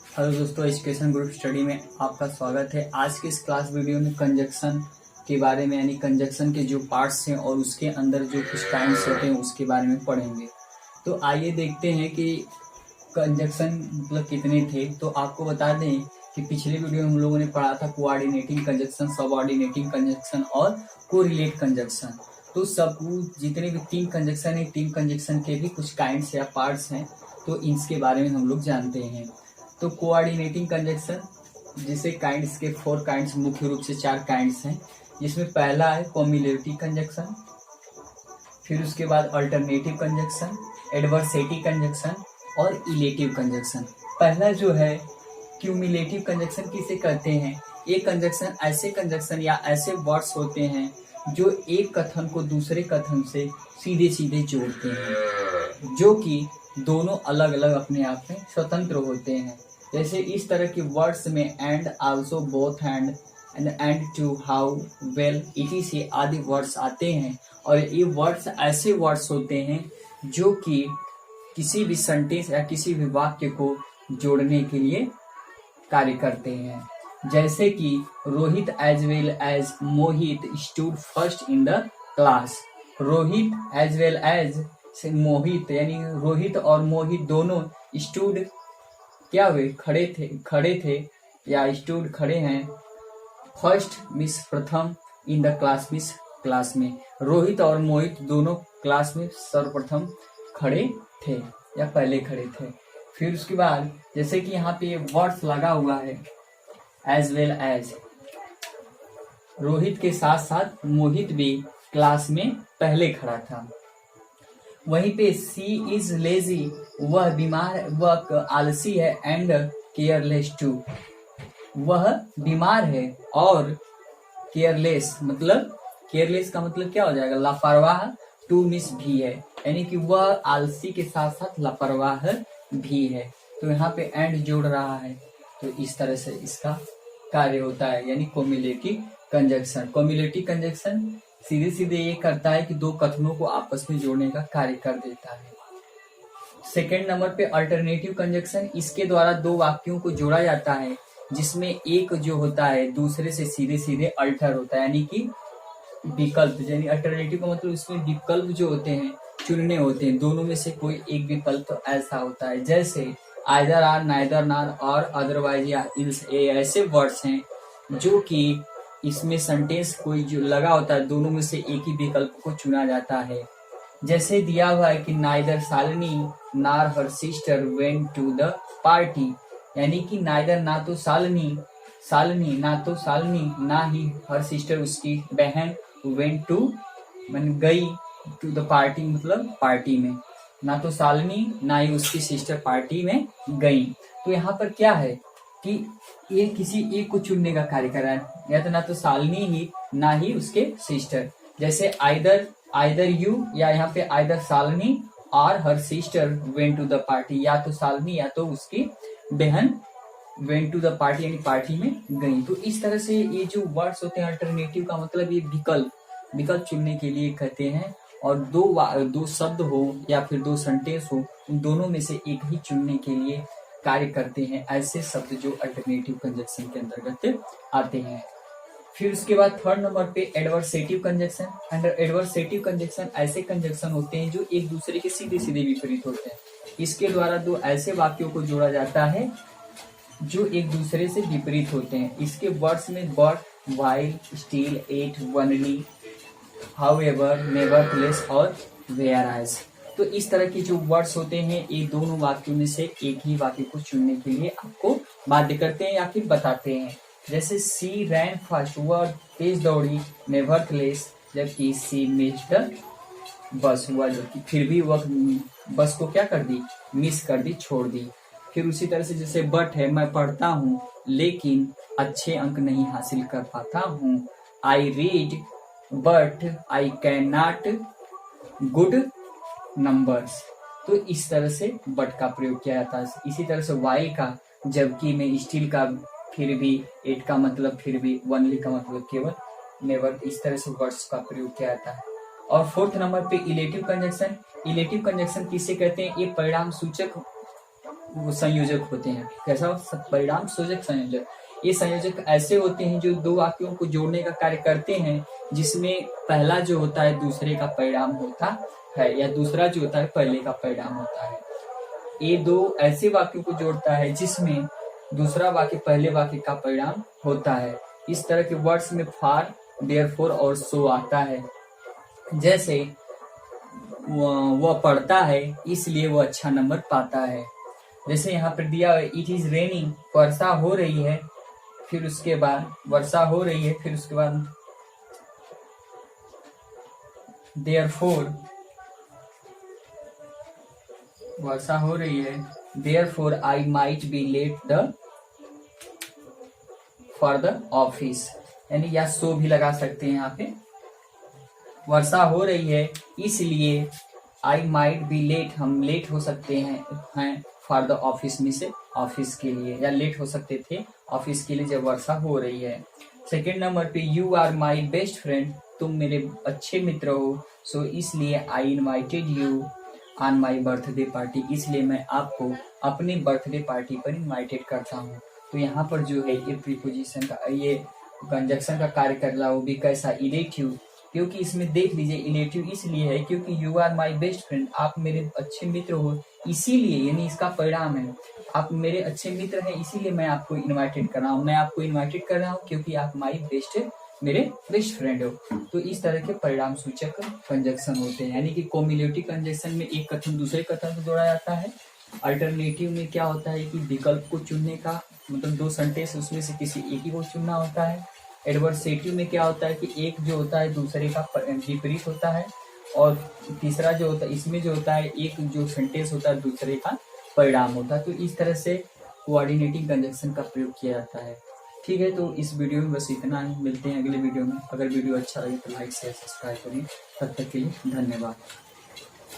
Hello दोस्तों, education group study में आपका स्वागत है। आज के इस क्लास वीडियो में कंजक्शन के बारे में यानी कंजक्शन के जो पार्ट्स हैं और उसके अंदर जो कुछ काइंड्स होते हैं उसके बारे में पढ़ेंगे। तो आइए देखते हैं कि कंजक्शन मतलब कितने थे। तो आपको बता दें कि पिछले वीडियो में हम लोगों ने पढ़ा था कोऑर्डिनेटिंग कंजक्शन, सबऑर्डिनेटिंग कंजक्शन और कोरिलेट कंजक्शन। तो सब जितने भी तीन कंजक्शन है, तीन कंजक्शन के भी कुछ काइंड्स या पार्ट्स हैं, तो इसके बारे में हम लोग जानते हैं। तो कोऑर्डिनेटिंग कंजक्शन जिसे काइंड्स के 4 काइंड्स, मुख्य रूप से 4 काइंड्स हैं, जिसमें पहला है कम्युलेटिव कंजक्शन, फिर उसके बाद अल्टरनेटिव कंजक्शन, एडवर्सेटिव कंजक्शन और इलेटिव कंजक्शन। पहला जो है क्यूमुलेटिव कंजक्शन किसे कहते हैं? ये कंजक्शन ऐसे कंजक्शन या ऐसे वर्ड्स होते हैं जो एक कथन को दूसरे कथन से सीधे सीधे जोड़ते हैं, जो कि दोनों अलग अलग अपने आप में स्वतंत्र होते हैं। जैसे इस तरह के वर्ड्स में and, also, both and to, how, well, ETC आदि वर्ड्स आते हैं। और ये वर्ड्स ऐसे वर्ड्स होते हैं जो कि किसी भी सेंटेंस या किसी भी वाक्य को जोड़ने के लिए कार्य करते हैं। जैसे कि Rohit as well as Mohit stood first in the class. Rohit as well as Mohit यानी रोहित और मोहित दोनों स्टूड क्या हुए, खड़े थे या स्टूड खड़े हैं फर्स्ट मिस प्रथम इन द क्लास मिस क्लास में। रोहित और मोहित दोनों क्लास में सर्वप्रथम खड़े थे या पहले खड़े थे। फिर उसके बाद जैसे कि यहाँ पे वर्ड्स लगा हुआ है एज वेल एज, रोहित के साथ साथ मोहित भी क्लास में पहले खड़ा था। वहीं पे सी इज लेजी, वह बीमार, वह आलसी है, एंड केयरलेस टू, वह बीमार है और केयरलेस मतलब केयरलेस का मतलब क्या हो जाएगा, लापरवाह, टू मिस भी है, यानी कि वह आलसी के साथ साथ लापरवाह भी है। तो यहाँ पे एंड जोड़ रहा है, तो इस तरह से इसका कार्य होता है, यानी कोम्युलेटिव कंजक्शन। कोम्युलेटिव कंजक्शन सीधे सीधे ये करता है कि दो कथनों को आपस में जोड़ने का कार्य कर देता है। सेकेंड नंबर पे अल्टरनेटिव कंजक्शन, इसके द्वारा दो वाक्यों को जोड़ा जाता है जिसमें एक जो होता है दूसरे से सीधे सीधे अल्टर होता है, यानी कि विकल्प। यानी अल्टरनेटिव का मतलब इसमें विकल्प जो होते हैं चुनने होते हैं, दोनों में से कोई एक विकल्प तो ऐसा होता है। जैसे आइदर आर, नाइदर नॉर और अदरवाइज या इल्स, ऐसे वर्ड्स हैं जो कि इसमें सेंटेंस कोई जो लगा होता है, दोनों में से एक ही विकल्प को चुना जाता है। जैसे दिया हुआ है कि neither Shalini nor her sister went to the party, यानी कि नाइदर ना तो शालिनी ना ही हर सिस्टर उसकी बहन, वेंट टू मन गई, टू द पार्टी मतलब पार्टी में, ना तो शालिनी ना ही उसकी सिस्टर पार्टी में गई। तो यहाँ पर क्या है कि ये किसी एक को चुनने का कार्य कर रहा है, या तो ना तो शालिनी ही ना ही उसके सिस्टर। जैसे आइदर यू, या यहाँ पे आइदर शालिनी और her sister went to the party, या तो शालिनी या तो उसकी बहन वेंट टू द पार्टी यानी पार्टी में गई। तो इस तरह से ये जो वर्ड्स होते हैं अल्टरनेटिव का मतलब ये विकल्प चुनने के लिए कहते हैं। और दो शब्द हो या फिर दो सेंटेंस हो, उन दोनों में से एक ही चुनने के लिए कार्य करते हैं ऐसे शब्द जो अल्टरनेटिव कंजक्शन के अंतर्गत आते हैं। फिर उसके बाद थर्ड नंबर पे adversative conjunction. Under adversative conjunction ऐसे कंजक्शन होते हैं जो एक दूसरे के सीधे सीधे विपरीत होते हैं। इसके द्वारा दो ऐसे वाक्यों को जोड़ा जाता है जो एक दूसरे से विपरीत होते हैं। इसके वर्ड्स में but, while, still, yet, only, however, nevertheless और वेयरएज। तो इस तरह के जो वर्ड्स होते हैं ये दोनों वाक्यों में से एक ही वाक्य को चुनने के लिए आपको बाध्य करते हैं या फिर बताते हैं। जैसे सी रैन फास्ट, वह तेज दौड़ी, नेवरथलेस, जबकि सी मिस्ड द बस, हुआ जबकि फिर भी वह बस को क्या कर दी, मिस कर दी, छोड़ दी। फिर उसी तरह से जैसे बट है, मैं पढ़ता हूँ लेकिन अच्छे अंक नहीं हासिल कर पाता हूँ। I read but I can not good numbers. तो इस तरह से बट का प्रयोग किया जाता है। इसी तरह से वाइल का, जबकि में, स्टिल का फिर भी, एट का मतलब फिर भी, वनली का मतलब केवल, नेवर, इस तरह से वर्ड्स का प्रयोग किया जाता है। और फोर्थ नंबर पे इलेटिव कंजक्शन। इलेटिव कंजक्शन किसे कहते हैं? ये परिणाम सूचक वो संयोजक होते हैं। कैसा परिणाम सूचक संयोजक, ये संयोजक ऐसे होते हैं जो दो वाक्यों को जोड़ने का कार्य करते हैं, जिसमें पहला जो होता है दूसरे का परिणाम होता है या दूसरा जो होता है पहले का परिणाम होता है। ये दो ऐसे वाक्यों को जोड़ता है जिसमें दूसरा वाक्य पहले वाक्य का परिणाम होता है। इस तरह के वर्ड्स में फॉर, देयरफॉर और सो आता है। जैसे वह पढ़ता है इसलिए वह अच्छा नंबर पाता है। जैसे यहाँ पर दिया है इट इज रेनिंग, वर्षा हो रही है, फिर उसके बाद वर्षा हो रही है, फिर उसके बाद देयरफॉर, वर्षा हो रही है, therefore I might be late for the office, यानी या सो भी लगा सकते हैं यहाँ पे। वर्षा हो रही है इसलिए आई माइट बी लेट, हम लेट हो सकते हैं फॉर द ऑफिस में से ऑफिस के लिए, या लेट हो सकते थे ऑफिस के लिए जब वर्षा हो रही है। सेकेंड नंबर पे you are my best friend, तुम मेरे अच्छे मित्र हो, सो इसलिए I invited you on my birthday party, इसलिए मैं आपको अपने बर्थडे पार्टी पर इनवाइटेड करता हूँ। तो यहाँ पर जो है ये प्रीपोजिशन का, ये कंजक्शन का कार्य कर रहा है, वो भी कैसा, इलेटिव, क्योंकि इसमें देख लीजिए इलेटिव इसलिए है क्योंकि you are my best friend, आप मेरे अच्छे मित्र हो, इसीलिए, यानी इसका परिणाम है आप मेरे अच्छे मित्र हैं, इसीलिए मैं आपको इनवाइटेड कर रहा हूँ। मैं आपको इनवाइटेड कर रहा हूँ क्योंकि आप मेरे बेस्ट फ्रेंड हो। तो इस तरह के परिणाम सूचक कंजक्शन होते हैं, यानी कि कोम्युलेटिव कंजक्शन में एक कथन दूसरे कथन से जोड़ा जाता है। अल्टरनेटिव में क्या होता है कि विकल्प को चुनने का, मतलब दो सेंटेंस उसमें से किसी एक ही को चुनना होता है। एडवर्सेटिव में क्या होता है कि एक जो होता है दूसरे का विपरीत होता है, और तीसरा जो होता है इसमें जो होता है एक जो सेंटेंस होता है दूसरे का परिणाम होता है। तो इस तरह से कोऑर्डिनेटिंग कंजक्शन का प्रयोग किया जाता है। ठीक है, तो इस वीडियो में बस इतना ही, मिलते हैं अगले वीडियो में। अगर वीडियो अच्छा लगे तो लाइक शेयर सब्सक्राइब करें। तब तक के लिए धन्यवाद।